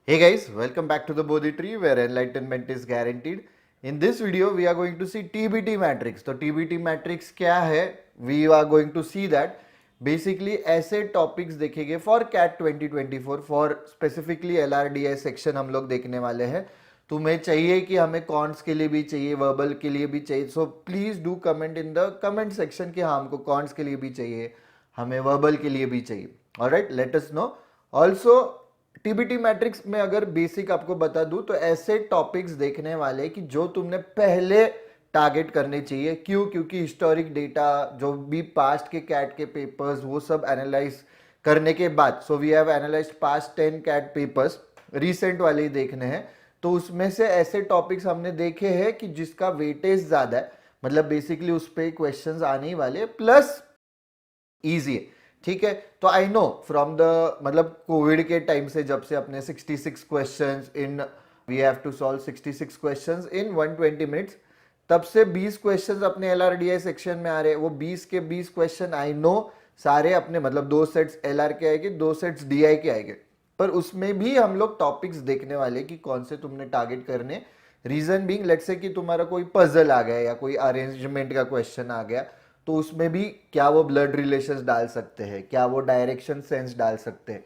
Hey guys, welcome back to the Bodhi Tree where enlightenment is guaranteed. In this video, we are going to see TBT matrix. तो TBT matrix क्या है? We are going to see that. Basically ऐसे topics देखेंगे for CAT 2024 for specifically LRDI section हम लोग देखने वाले हैं. तुम्हें चाहिए कि हमें कॉन्ट्स के लिए भी चाहिए, वर्बल के लिए भी चाहिए, so please do comment in the comment section कि हाँ हमको कॉन्ट्स के लिए भी चाहिए, हमें वर्बल के लिए भी चाहिए. Alright, late us no. Also TBT matrix में अगर बेसिक आपको बता दूं तो ऐसे टॉपिक्स देखने वाले कि जो तुमने पहले टारगेट करने चाहिए. क्यों? क्योंकि हिस्टोरिक डेटा जो भी पास्ट के कैट के पेपर्स वो सब एनालाइज करने के बाद, so we have analysed past 10 CAT papers, recent वाले ही देखने हैं. तो उसमें से ऐसे टॉपिक्स हमने देखे हैं कि जिसका वेटेज ज्यादा है, मतलब बेसिकली उस पर क्वेश्चंस आने ही वाले प्लस इजी है. ठीक है, तो आई नो फ्रॉम द मतलब कोविड के टाइम से जब से अपने 66 questions in we have to solve 66 questions in 120 minutes, तब से 20 क्वेश्चंस अपने एलआरडीआई सेक्शन में आ रहे हैं. वो 20 के 20 क्वेश्चन आई नो सारे अपने मतलब 2 सेट्स एलआर के आएंगे, 2 सेट्स डीआई के आएंगे, पर उसमें भी हम लोग टॉपिक्स देखने वाले कि कौन से तुमने टारगेट करने. रीजन बीइंग, लेट्स से कि तुम्हारा कोई पजल आ गया या कोई अरेंजमेंट का क्वेश्चन आ गया, तो उसमें भी क्या वो ब्लड रिलेशंस डाल सकते हैं, क्या वो डायरेक्शन सेंस डाल सकते हैं,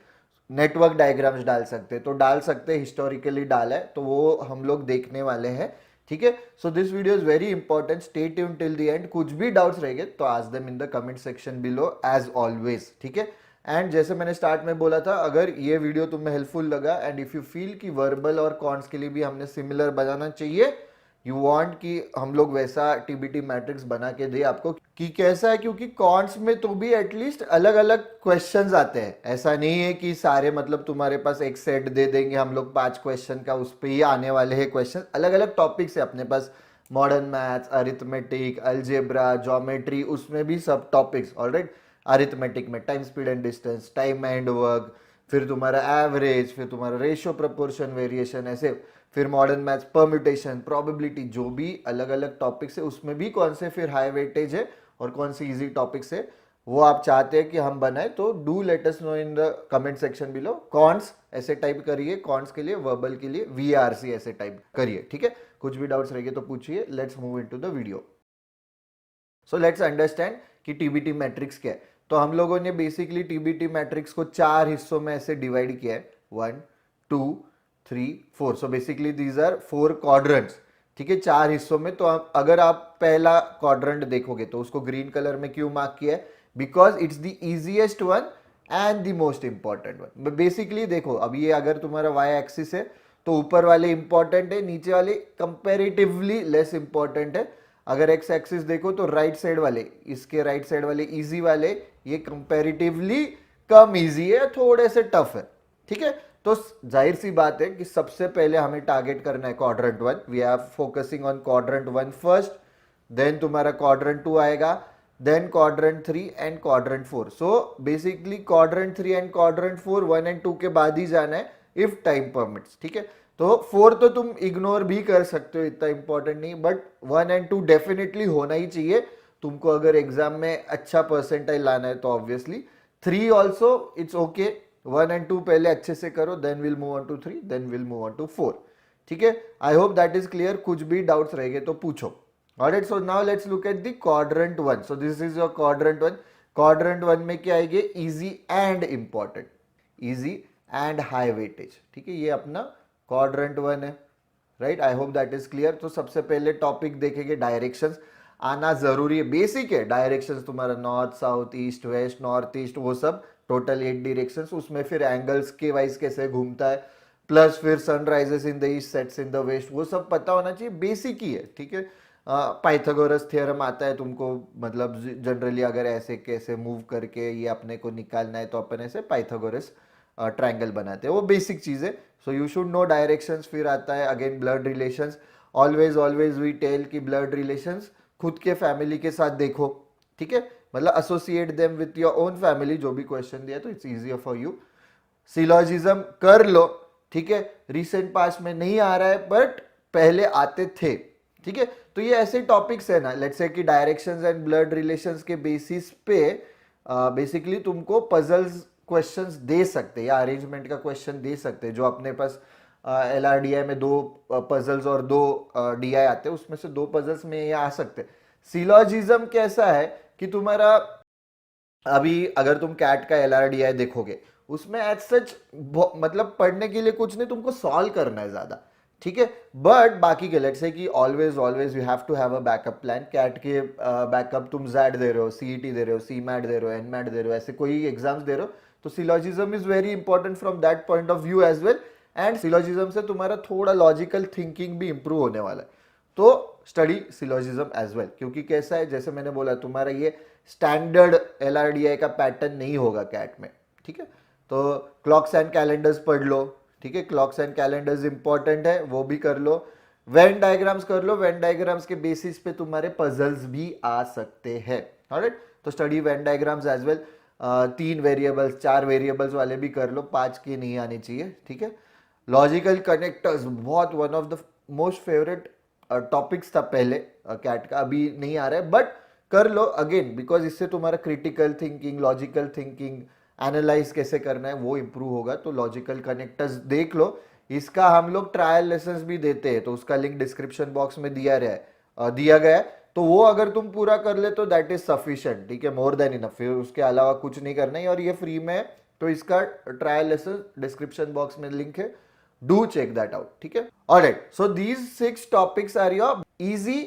नेटवर्क डायग्राम्स डाल सकते हैं, तो डाल सकते हैं. हिस्टोरिकली डाला है तो वो हम लोग देखने वाले हैं. ठीक है, so this video is very important, stay tune till the end. कुछ भी डाउट्स रहेंगे तो ask them in the comment section below as always. ठीक है, एंड जैसे मैंने स्टार्ट में बोला था, अगर ये वीडियो तुम्हें हेल्पफुल लगा एंड इफ यू फील कि वर्बल और कॉन्ट्स के लिए भी हमने सिमिलर बनाना चाहिए, यू वांट कि हम लोग वैसा टीबीटी मैट्रिक्स बना के दे आपको कि कैसा है, क्योंकि कॉन्ट्स में तो भी एटलीस्ट अलग अलग क्वेश्चंस आते हैं. ऐसा नहीं है कि सारे मतलब तुम्हारे पास एक सेट दे देंगे हम लोग 5 क्वेश्चन का, उस पर ही आने वाले हैं क्वेश्चन. अलग अलग टॉपिक्स है अपने पास, modern maths, arithmetic, algebra, geometry, उसमें भी सब टॉपिक्स. ऑलराइट, अरिथमेटिक में time speed and distance, time and work, फिर तुम्हारा एवरेज, फिर तुम्हारा रेशियो प्रपोर्शन वेरिएशन, ऐसे. फिर मॉडर्न मैथ्स परम्यूटेशन, प्रोबेबिलिटी, जो भी अलग अलग टॉपिक्स है उसमें भी कौन से फिर हाई वेटेज है और कौन सी इजी टॉपिक्स है वो आप चाहते हैं कि हम बनाए, तो do let us know in the comment section below. Counts ऐसे टाइप करिए, कॉन्ट्स के लिए, वर्बल के लिए वीआरसी ऐसे टाइप करिए. ठीक है, कुछ भी डाउट्स रहेंगे तो पूछिए. Let's move into the video. So let's understand कि टीबीटी मैट्रिक्स क्या है. तो हम लोगों ने बेसिकली टीबीटी मैट्रिक्स को 4 हिस्सों में ऐसे डिवाइड किया है, 1 2 3 4. So basically these are 4 quadrants. ठीक है, 4 हिस्सों में. तो अगर आप पहला क्वाड्रेंट देखोगे तो उसको ग्रीन कलर में क्यों मार्क किया है? Because it's the easiest one and the most important one. Basically देखो, अब ये अगर तुम्हारा वाई एक्सिस है तो ऊपर वाले इंपॉर्टेंट है, नीचे वाले कंपेरेटिवली लेस इंपॉर्टेंट है. अगर एक्स एक्सिस देखो तो राइट साइड वाले, इसके राइट साइड वाले इजी वाले, ये कंपैरेटिवली कम इजी है, थोड़े से टफ है. ठीक है, तो जाहिर सी बात है कि सबसे पहले हमें टारगेट करना है quadrant 1. We are focusing on quadrant 1 first, then तुम्हारा क्वाड्रेंट 2 आएगा, then quadrant 3 and quadrant 4. So basically quadrant 3 and quadrant 4 1 and 2 के बाद ही जाना है इफ टाइम परमिट्स. ठीक है, तो 4 तो तुम इग्नोर भी कर सकते हो, इतना इंपॉर्टेंट नहीं, बट 1 एंड 2 डेफिनेटली होना ही चाहिए तुमको अगर एग्जाम में अच्छा परसेंटाइल लाना है तो. Obviously 3 also it's okay, 1 and 2 पहले अच्छे से करो, then will move on to 3, then will move on to 4. ठीक है, I hope that is clear. कुछ भी डाउट्स रहेंगे तो पूछो. Alright, so now let's look at the quadrant 1. So this is your quadrant 1. Quadrant 1 में क्या आएगी? Easy and important, easy and high weightage. ठीक है, ये अपना क्वाड्रेंट 1 है. Right, I hope that is clear. तो सबसे पहले टॉपिक देखेंगे डायरेक्शंस. आना जरूरी है, बेसिक है. डायरेक्शंस तुम्हारा north south east west north east, वो सब टोटल 8 डायरेक्शंस. उसमें फिर एंगल्स के वाइज कैसे घूमता है, प्लस फिर sunrises in the east, sets in the west, वो सब पता होना चाहिए, बेसिक ही है. ठीक है, पाइथागोरस थ्योरम आता है तुमको, मतलब जनरली अगर ऐसे कैसे मूव करके ये अपने को निकालना है तो अपन ऐसे पाइथागोरस ट्रायंगल बनाते हैं, वो बेसिक चीज है. So you should know directions. फिर आता है again blood relations. Always always we tell कि ब्लड रिलेशंस खुद के फैमिली के साथ देखो. ठीक है, मतलब associate them with your own family. जो भी क्वेश्चन दिया तो it's easier for you. Syllogism कर लो. ठीक है, रिसेंट पास्ट में नहीं आ रहा है बट पहले आते थे. ठीक है, तो ये ऐसे टॉपिक्स है ना, लेट्स से कि डायरेक्शंस एंड ब्लड रिलेशंस के बेसिस पे बेसिकली तुमको पजल्स क्वेश्चंस दे सकते हैं या अरेंजमेंट का क्वेश्चन दे सकते हैं, जो अपने पास LRDI में 2 पजल्स और 2 DI आते हैं, उसमें से 2 पजल्स में ये आ सकते हैं। सिलॉजिज्म कैसा है कि तुम्हारा अभी अगर तुम कैट का LRDI देखोगे, उसमें एज सच मतलब पढ़ने के लिए कुछ नहीं, तुमको सॉल्व करना है ज्यादा, ठीक है। बट बाकी के लेट्स से कि always always you have to have a backup plan. CAT के बैकअप तुम जैड दे रहे हो, CET दे रहे हो, CMAT दे रहे हो, NMAT दे रहे हो, ऐसे कोई एग्जाम्स दे रहे हो, तो syllogism is very important from that point of view as well. And syllogism से तुम्हारा थोड़ा लॉजिकल थिंकिंग भी इंप्रूव होने वाला है, तो स्टडी सिलॉजिज्म एज वेल। क्योंकि कैसा है, जैसे मैंने बोला, तुम्हारा ये स्टैंडर्ड LRDI का पैटर्न नहीं होगा कैट में, ठीक है। तो क्लॉक्स एंड कैलेंडर्स पढ़ लो, ठीक है, क्लॉक्स एंड कैलेंडर्स इंपॉर्टेंट है, वो भी कर लो। वेन डायग्राम्स कर लो, वेन डायग्राम्स के बेसिस पे तुम्हारे पजल्स भी आ सकते हैं, ऑलराइट। तो study Venn diagrams as well. 3 variables 4 variables वाले भी कर लो, 5 की नहीं आनी चाहिए, ठीक है। लॉजिकल कनेक्टर्स बहुत one of the most favourite topics था पहले कैट का, अभी नहीं आ रहा है, बट कर लो अगेन, बिकॉज इससे तुम्हारा critical thinking, logical thinking, analyse कैसे करना है वो इंप्रूव होगा। तो लॉजिकल कनेक्टर्स देख लो, इसका हम लोग ट्रायल लेसन्स भी देते हैं, तो उसका लिंक डिस्क्रिप्शन बॉक्स में दिया गया है। तो वो अगर तुम पूरा कर ले तो दैट इज सफिशिएंट, ठीक है, मोर देन इनफ। फिर उसके अलावा कुछ नहीं करना है, और ये फ्री में है, तो इसका ट्रायल लेसन डिस्क्रिप्शन बॉक्स में लिंक है, डू चेक दैट आउट, ठीक है। Alright, so these 6 topics are your easy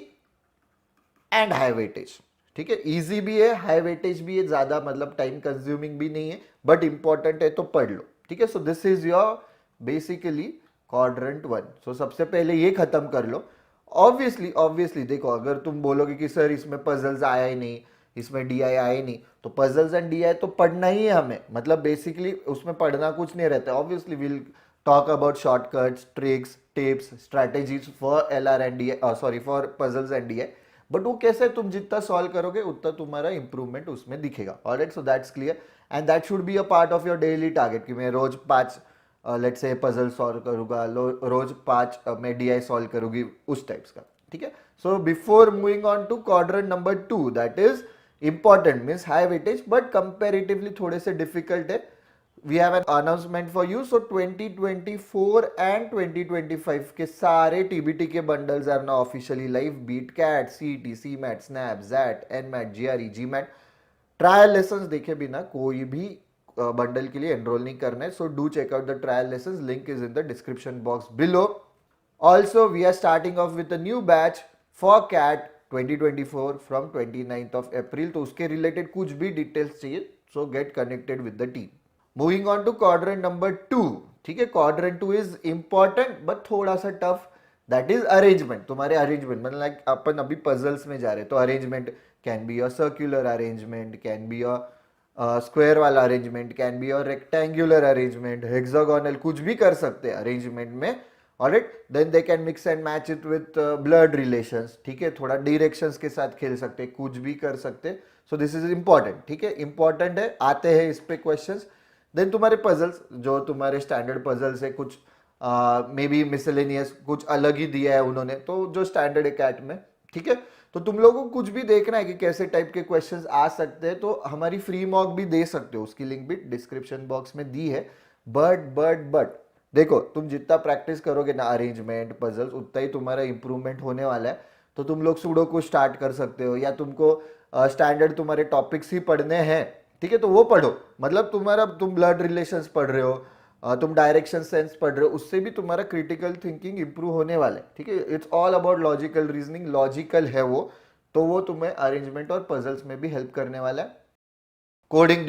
and high weightage, ठीक है। इजी भी है, हाई वेटेज भी है, ज्यादा मतलब टाइम कंज्यूमिंग भी नहीं है, बट इंपॉर्टेंट है तो पढ़ लो, ठीक है। So this is your basically quadrant 1। सो सबसे पहले ये खत्म कर लो। ऑब्वियसली देखो, अगर तुम बोलोगे कि सर इसमें पजल्स आया ही नहीं, इसमें DI आया ही नहीं, तो पजल्स एंड DI तो पढ़ना ही है हमें, मतलब बेसिकली उसमें पढ़ना कुछ नहीं रहता है। Obviously will talk about shortcuts, tricks, tips, strategies for LR and DI, sorry for puzzles and DI। But वो कैसे, तुम जितना सॉल्व करोगे उतना तुम्हारा इंप्रूवमेंट उसमें दिखेगा, alright. So that's clear, and that should be a part of your daily target कि मैं रोज 5 लेट्स से पजल सॉल्व करूंगा, रोज 5 मैं DI सॉल्व करूंगी, उस टाइप्स का, ठीक है। So before moving on to quadrant number 2, that is important, means high weightage but comparatively थोड़े से डिफिकल्ट है। we have an announcement for you. So 2024 and 2025 के सारे TBT के bundles are now officially live. BeatCat, CET, CMAT, SNAP, ZAT, NMAT, GRE, GMAT. Trial lessons देखे बिना कोई भी बंडल के लिए एनरोल नहीं करना है, so do check out the trial lessons, link is in the description box below. Also we are starting off with a new batch for CAT 2024 from 29th of April, तो उसके related कुछ भी details चाहिए, so get connected with the team. Moving on to quadrant number 2, ठीक है। Quadrant 2 is important but थोड़ा सा tough, that is arrangement. तुम्हारे अरेंजमेंट मतलब लाइक अपन अभी पजल्स में जा रहे हैं, तो arrangement can be a circular arrangement, can be a square वाला arrangement, can be a rectangular arrangement, hexagonal, कुछ भी कर सकते हैं अरेंजमेंट में, alright. Then they can mix and match it with blood relations, ठीक है, थोड़ा डायरेक्शंस के साथ खेल सकते हैं, कुछ भी कर सकते हैं। सो दिस इज इंपॉर्टेंट, ठीक है, इंपॉर्टेंट है, आते हैं इस पे क्वेश्चंस। देन तुम्हारे पजल्स, जो तुम्हारे स्टैंडर्ड पजल्स है, कुछ मे बी मिसलेनियस, कुछ अलग ही दिया है उन्होंने, तो जो स्टैंडर्ड है कैट में, ठीक है। तो तुम लोगों को कुछ भी देखना है कि कैसे टाइप के क्वेश्चंस आ सकते हैं, तो हमारी फ्री मॉक भी दे सकते हो, उसकी लिंक भी डिस्क्रिप्शन बॉक्स में दी है। बट देखो, तुम जितना प्रैक्टिस करोगे ना अरेंजमेंट पजल्स, उतना ही तुम्हारा इंप्रूवमेंट होने वाला है। तो तुम लोग सुडो को स्टार्ट कर सकते हो, या तुमको स्टैंडर्ड तुम्हारे टॉपिक्स ही पढ़ने हैं, ठीक है, तो वो पढ़ो। मतलब तुम ब्लड रिलेशंस पढ़ रहे हो, तुम डायरेक्शन सेंस पढ़ रहे हो, उससे भी तुम्हारा क्रिटिकल थिंकिंग इंप्रूव होने वाला है, ठीक है। It's all about logical reasoning, logical है वो, तो वो तुम्हें अरेंजमेंट और पजल्स में भी हेल्प करने वाला है। कोडिंग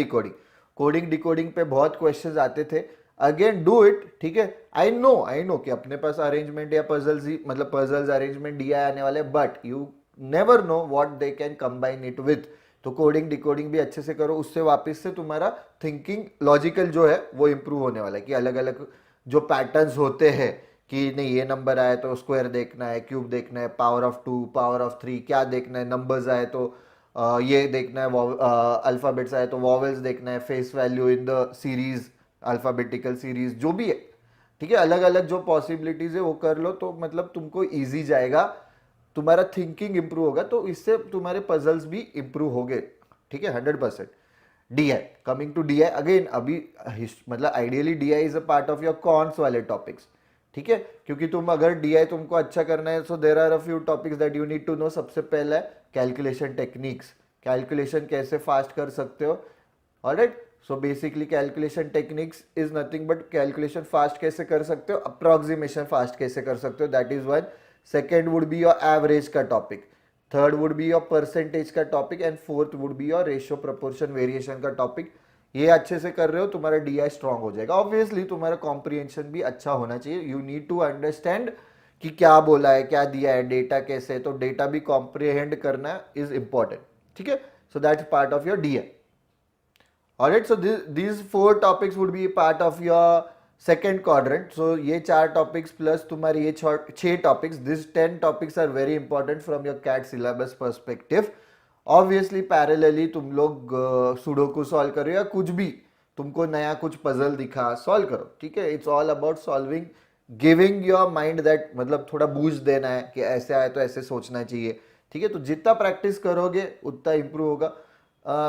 डिकोडिंग पे बहुत क्वेश्चंस आते थे, अगेन डू इट, ठीक है। आई नो कि अपने पास अरेंजमेंट या पजल्स ही, मतलब पजल्स अरेंजमेंट DI आने वाले, but you never know what they can combine it with. तो कोडिंग डिकोडिंग भी अच्छे से करो, उससे वापस से तुम्हारा थिंकिंग लॉजिकल जो है वो इंप्रूव होने वाला है, कि अलग अलग जो पैटर्न्स होते हैं, कि नहीं ये नंबर आए तो स्क्वायर देखना है, क्यूब देखना है, पावर ऑफ 2, पावर ऑफ 3, क्या देखना है, नंबर्स आए तो ये देखना है, अल्फाबेट्स आए तो वॉवेल्स देखना है, face value in the series, alphabetical series, जो भी है, ठीक है। अलग अलग जो पॉसिबिलिटीज है वो कर लो, तो मतलब तुमको ईजी जाएगा, तुम्हारा थिंकिंग इंप्रूव होगा, तो इससे तुम्हारे पजल्स भी इंप्रूव होंगे, ठीक है, 100%। DI, coming to DI again, अभी मतलब ideally DI is a part of your quants वाले टॉपिक्स, ठीक है, क्योंकि तुम अगर DI तुमको अच्छा करना है, so there are a few topics that you need to know. सबसे पहले कैलकुलेशन टेक्निक्स, कैलकुलेशन कैसे फास्ट कर सकते हो. Alright, so basically calculation techniques is nothing but calculation fast कैसे कर सकते हो, अप्रोक्सीमेशन फास्ट कैसे कर सकते हो, that is one. Second would be your average का topic, third would be your percentage का topic, and fourth would be your ratio proportion variation का टॉपिक. ये अच्छे से कर रहे हो, तुम्हारा DI स्ट्रांग हो जाएगा. ऑब्वियसली तुम्हारा कॉम्प्रिहेंशन भी अच्छा होना चाहिए. यू नीड टू अंडरस्टैंड कि क्या बोला है, क्या दिया है, डेटा कैसे है, तो डेटा भी कॉम्प्रिहेंड करना इज इंपॉर्टेंट, ठीक है. So that's part of your DI. Alright, so these four topics would be part of your second quadrant. So ये चार topics plus तुम्हारे ये 6 topics, these 10 topics are very important from your CAT syllabus perspective. Obviously parallelly तुम लोग sudoku solve करो या कुछ भी तुमको नया कुछ पजल दिखा सॉल्व करो, ठीक है. It's all about solving, giving your mind that, मतलब थोड़ा बूस्ट देना है कि ऐसे आए तो ऐसे सोचना चाहिए, ठीक है. तो जितना प्रैक्टिस करोगे उतना इंप्रूव होगा.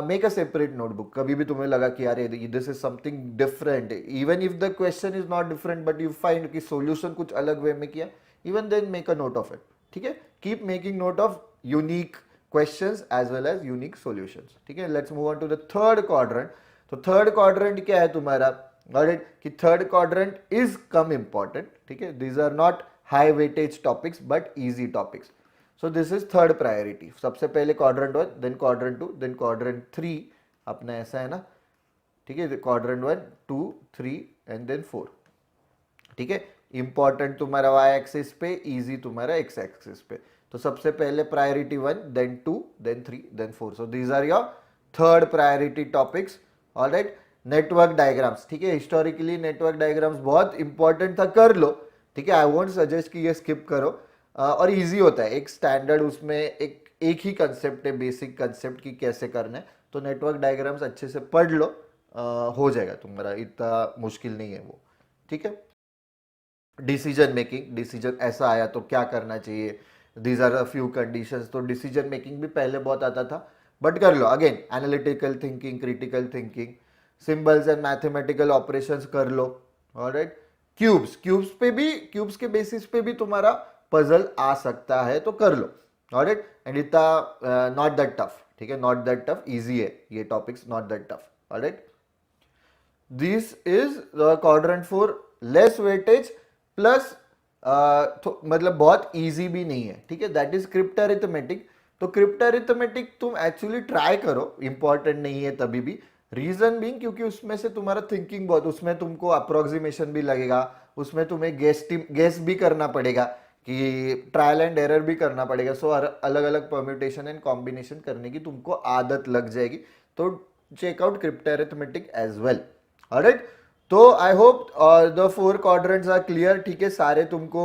Make a separate notebook. कभी भी तुम्हें लगा कि यार this is something different, even if the question is not different but you find कि सॉल्यूशन कुछ अलग वे में किया, even then make a note of it, ठीक है. Keep making note of unique questions as well as unique solutions, ठीक है. Let's move on to the third quadrant. तो थर्ड क्वाड्रेंट क्या है तुम्हारा, ऑलराइट, कि थर्ड क्वाड्रेंट इज कम इंपॉर्टेंट, ठीक है. These are not high weightage topics but easy topics. So this is third priority. सबसे पहले quadrant 1, then quadrant 2, then quadrant 3. अपना ऐसा है ना, ठीक है. क्वाड्रेंट 1, 2, 3 एंड देन 4, ठीक है. इंपॉर्टेंट तुम्हारा y एक्सिस पे, इजी तुम्हारा x एक्सिस पे. तो सबसे पहले priority 1, then 2, then 3, then 4. So these are your third priority topics. Alright, network diagrams, ठीक है. हिस्टोरिकली नेटवर्क डायग्राम्स बहुत इंपॉर्टेंट था, कर लो, ठीक है. आई वोंट सजेस्ट कि ये स्किप करो. और इजी होता है, एक स्टैंडर्ड उसमें एक ही कंसेप्ट है, बेसिक कंसेप्ट की कैसे करना है. तो नेटवर्क डायग्राम्स अच्छे से पढ़ लो, हो जाएगा तुम्हारा, इतना मुश्किल नहीं है वो, ठीक है. डिसीजन मेकिंग, डिसीजन ऐसा आया तो क्या करना चाहिए, these are a few conditions. तो डिसीजन मेकिंग भी पहले बहुत आता था बट कर लो. Again analytical thinking, critical thinking, symbols and mathematical operations कर लो. ऑलराइट, क्यूब्स, क्यूब्स पे भी, क्यूब्स के बेसिस पे भी तुम्हारा पजल आ सकता है तो कर लो. ऑलराइट, एंड इतना नॉट दैट टफ, ठीक है. नॉट दैट टफ, इजी है ये topics, not that tough. Alright, this is quadrant 4, less weightage plus मतलब बहुत इजी भी नहीं है, ठीक है. That is crypt arithmetic. तो क्रिप्ट अरिथमेटिक तुम एक्चुअली ट्राई करो, इंपॉर्टेंट नहीं है तभी भी. रीजन बीइंग क्योंकि उसमें से तुम्हारा थिंकिंग बहुत, उसमें तुमको अप्रोक्सीमेशन भी लगेगा, उसमें तुम्हें गेस भी करना पड़ेगा, कि ट्रायल एंड एरर भी करना पड़ेगा. सो अलग अलग परम्यूटेशन एंड कॉम्बिनेशन करने की तुमको आदत लग जाएगी. तो check out cryptarithmetic as well. Alright, तो I hope the 4 quadrants are clear, ठीक है. सारे तुमको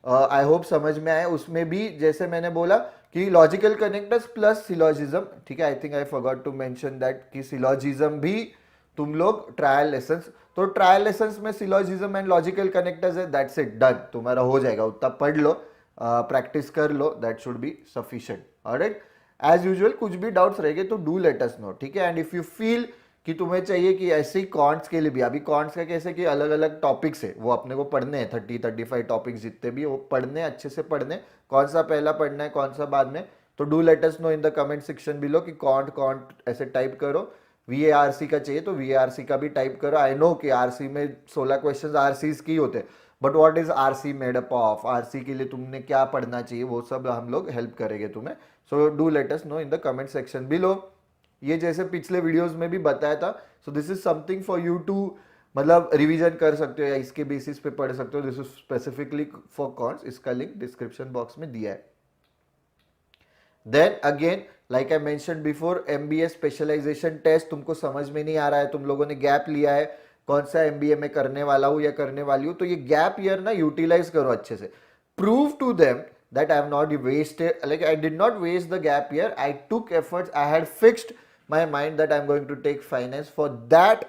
आई होप समझ में आए. उसमें भी जैसे मैंने बोला कि लॉजिकल कनेक्टर्स प्लस सिलॉजिज्म, ठीक है. I think I forgot to mention that कि सिलॉजिज्म भी तुम लोग ट्रायल लेसन्स, तो ट्रायल लेसन्स में सिलॉजिज्म एंड लॉजिकल कनेक्टर्स है, दैट्स इट, डन, तुम्हारा हो जाएगा. उतना पढ़ लो, प्रैक्टिस कर लो, that should be sufficient. Alright, as usual कुछ भी डाउट्स रहेंगे तो डू लेट अस नो, ठीक है. एंड इफ यू फील कि तुम्हें चाहिए कि ऐसे ही कॉन्ट्स के लिए भी, अभी कॉन्ट्स का कैसे कि अलग अलग टॉपिक्स है, वो अपने को पढ़ने हैं, 30-35 टॉपिक्स जितने भी वो पढ़ने, अच्छे से पढ़ने, कौन सा पहला पढ़ना है कौन सा बाद में. तो do let us know in the comment section below कि कॉन्ट ऐसे टाइप करो. VARC का चाहिए तो VARC का भी टाइप करो. आई नो कि RC में 16 क्वेश्चंस RCs की होते हैं, but what is RC made up of, RC के लिए तुमने क्या पढ़ना चाहिए, वो सब हम लोग हेल्प करेंगे तुम्हें. So do let us know in the comment section below. ये जैसे पिछले वीडियोस में भी बताया था, so this is something for you too, मतलब रिवीजन कर सकते हो या इसके बेसिस पे पढ़ सकते हो. This is specifically for quants, इसका लिंक डिस्क्रिप्शन बॉक्स में दिया है. Then again like I mention before, MBA specialisation test तुमको समझ में नहीं आ रहा है, तुम लोगों ने गैप लिया है, कौन सा MBA में करने वाला हूं या करने वाली हूं, तो ये गैप ईयर ना यूटिलाइज करो अच्छे से. Prove to them that I have not wasted, like I did not waste the gap year. I took efforts. I had fixed my mind that I'm going to take finance. For that,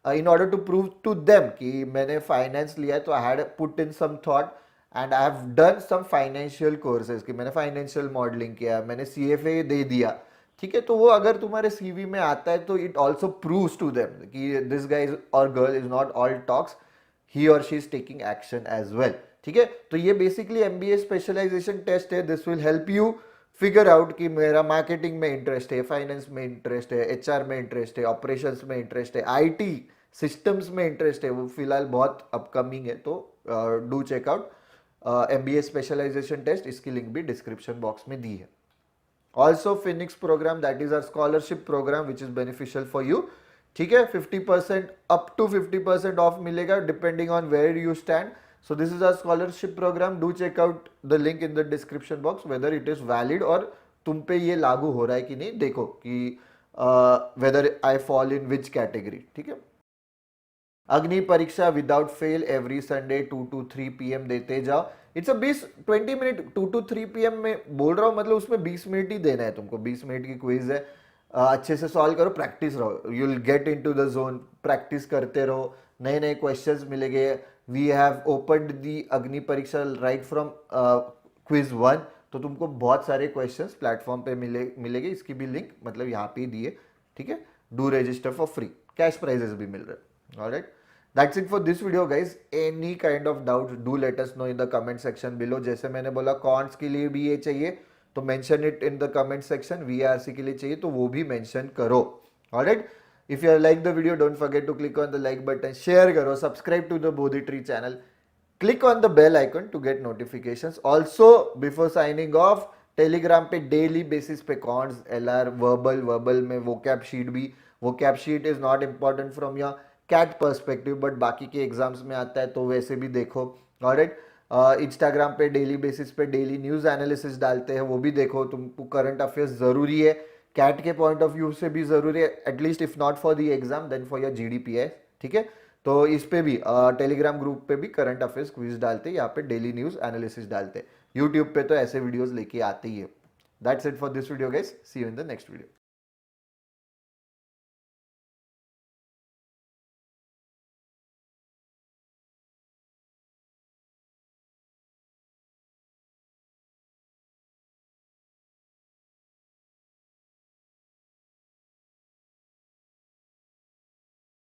in order to prove to them कि मैंने finance लिया है, तो I had put in some thought and I have done some financial courses. कि मैंने financial modeling किया, मैंने CFA दे दिया, ठीक है, तो वो अगर तुम्हारे सीवी में आता है तो it also proves to them कि this guys or girl is not all talks, he or she is taking action as well. ठीक है, तो ये बेसिकली एमबीए स्पेशलाइजेशन टेस्ट है। This will help you figure out कि मेरा marketing में interest है, फाइनेंस में इंटरेस्ट है, एचआर में इंटरेस्ट है, ऑपरेशंस में इंटरेस्ट है, आईटी सिस्टम्स में इंटरेस्ट है। वो फिलहाल बहुत अपकमिंग है, तो do check out MBA specialisation test. इसकी लिंक भी डिस्क्रिप्शन बॉक्स में दी है। Also Phoenix programme, that is our scholarship programme which is beneficial for you. ठीक है, 50% अप टू 50% ऑफ मिलेगा depending on where you stand. So this is our scholarship programme, do check out the link in the description box whether it is valid और तुम पे ये लागू हो रहा है कि नहीं, देखो कि whether I fall in which category. ठीक है, अग्नि परीक्षा without fail every Sunday 2 to 3 PM देते जाओ। It's a 20 minute 2 to 3 PM में बोल रहा हूँ, मतलब उसमें 20 मिनट ही देना है तुमको। 20 मिनट की क्विज है, अच्छे से सॉल्व करो, प्रैक्टिस रहो, you will get into the zone. Practice करते रहो, नए नए क्वेश्चंस मिलेंगे। वी हैव ओपनड दी अग्नि परीक्षा राइट फ्रॉम क्विज 1, तो तुमको बहुत सारे क्वेश्चंस प्लेटफॉर्म पे मिलेंगे। इसकी भी लिंक मतलब यहाँ पे दी है। ठीक है, do register for free, cash prices भी मिल रहे हैं। Alright, that's it for this video guys. Any kind of doubts, do let us know in the comment section below. जैसे मैंने बोला कॉन्ट्स के लिए भी ये चाहिए तो mention it in the comment section. VRC के लिए चाहिए तो वो भी mention करो। Alright, if you like the video, don't forget to click on the like button, share करो, subscribe to the Bodhi Tree channel, click on the bell icon to get notifications. Also before signing off, Telegram पे daily basis पे quants, LR, verbal में vocab sheet भी। Vocab sheet is not important from your CAT perspective, but बाकी के exams में आता है तो वैसे भी देखो। ऑलराइट, इंस्टाग्राम पे डेली बेसिस पे डेली न्यूज एनालिसिस डालते हैं, वो भी देखो। तुमको करंट अफेयर्स जरूरी है, कैट के पॉइंट ऑफ व्यू से भी जरूरी है, at least if not for the exam then for your GDPIs. ठीक है, तो इस पे भी टेलीग्राम ग्रुप पे भी करंट अफेयर्स क्विज डालते हैं, यहाँ पे डेली न्यूज एनालिसिस डालते हैं। यूट्यूब पे तो ऐसे वीडियोस लेके आते ही है। That's it for this video guys, see you in the next video.